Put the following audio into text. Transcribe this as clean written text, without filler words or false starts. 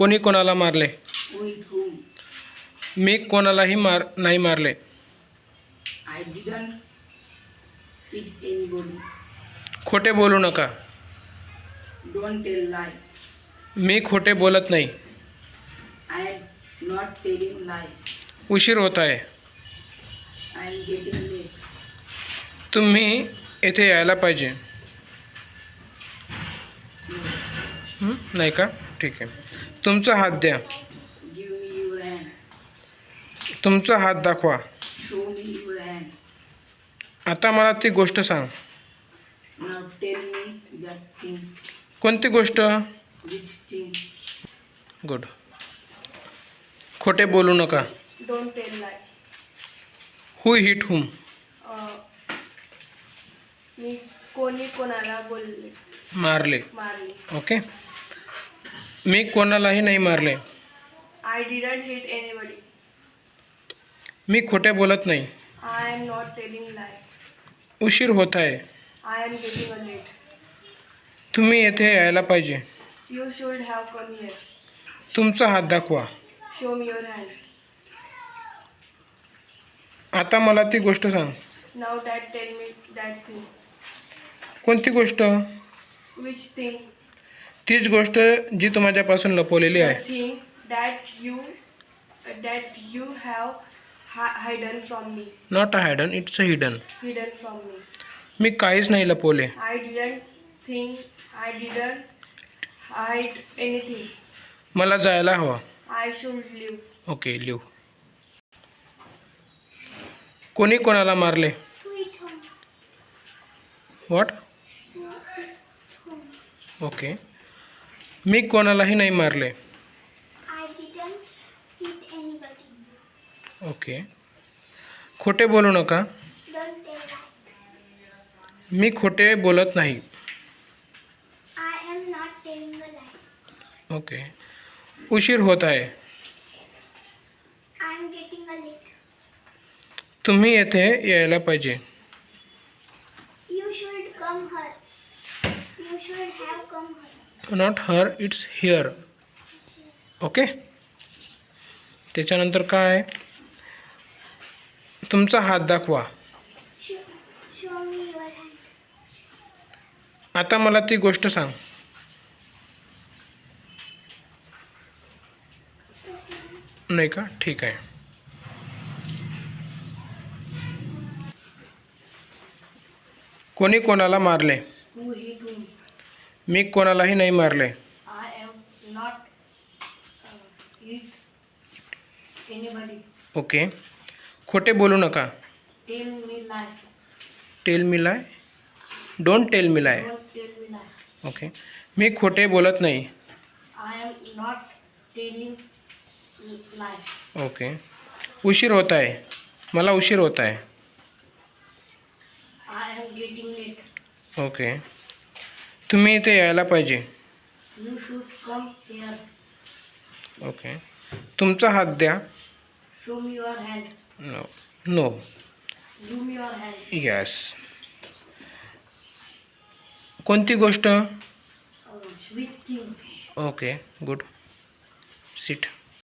कोणी कोणाला मारले? With whom? मी कोणालाही नाही मारले. I didn't hit anybody. खोटे बोलू नका. Don't tell lie. मी खोटे बोलत नाही. I am not telling lie. उशीर होत आहे. I am getting late. तुम्ही येथे यायला पाहिजे. नाही का? ठीक आहे. तुमचा हात द्या. Give me your hand. तुमचा हात दाखवा. Show me your hand. आता मला ती गोष्ट सांग. Now tell me that thing. कोणती गोष्ट? Which thing? गुड. खोटे बोलू नका. Don't tell lie. Who hit whom? मी कोणी कोणाला मारले. मारले. ओके. मी कोणालाही नाही मारले. I didn't hit anybody. मी खोटे बोलत नाही. I am not telling lie. उशीर होत आहे. I am getting late. तुम्ही येथे यायला पाहिजे. You should have come here. तुमचा हात दाखवा. Show me your hand. आता मला ती गोष्ट सांग. Now that tell me that thing. कोणती गोष्ट? Which thing? तीच गोष्ट जी तू माझ्यापासून लपवलेली The आहे. thing that you have hidden from me. Not a hidden, it's a hidden. Hidden from me. मी काहीच नाही लपवले. I didn't hide anything. मला जायला हवं. I should live. Okay, live. कोणी कोणाला मारले? व्हॉट? ओके. मी कोणालाही नाही मारले. I didn't hit anybody. Okay. खोटे बोलू नका. Don't tell lie. मी खोटे बोलत नाही. I am not telling a lie. Okay. उशीर होत आहे. I am getting a late. तुम्ही येथे यायला पाहिजे. You should come here. You should have come here. Not her, it's here. Okay. त्याच्यानंतर काय? तुमचा हात दाखवा. Show me your hand. आता मला ती गोष्ट सांग. नाही का? ठीक आहे. कोणी कोणाला मारले? Who hit whom? मी कोणालाही नाही मारले. I am not hit anybody. Okay. खोटे बोलू नका. Tell me lie. Tell me lie. Don't tell me lie. Don't tell me lie. Okay. मी खोटे बोलत नाही. I am not telling lie. Okay. उशीर होत आहे. मला उशीर होत आहे. I am getting late. Okay. तुम्ही इथे यायला पाहिजे. You should come here. Okay. तुमचा हात द्या. Show me your hand. No. No. Give me your hand. Yes. कोणती गोष्ट? Which thing? Okay, good. Seat.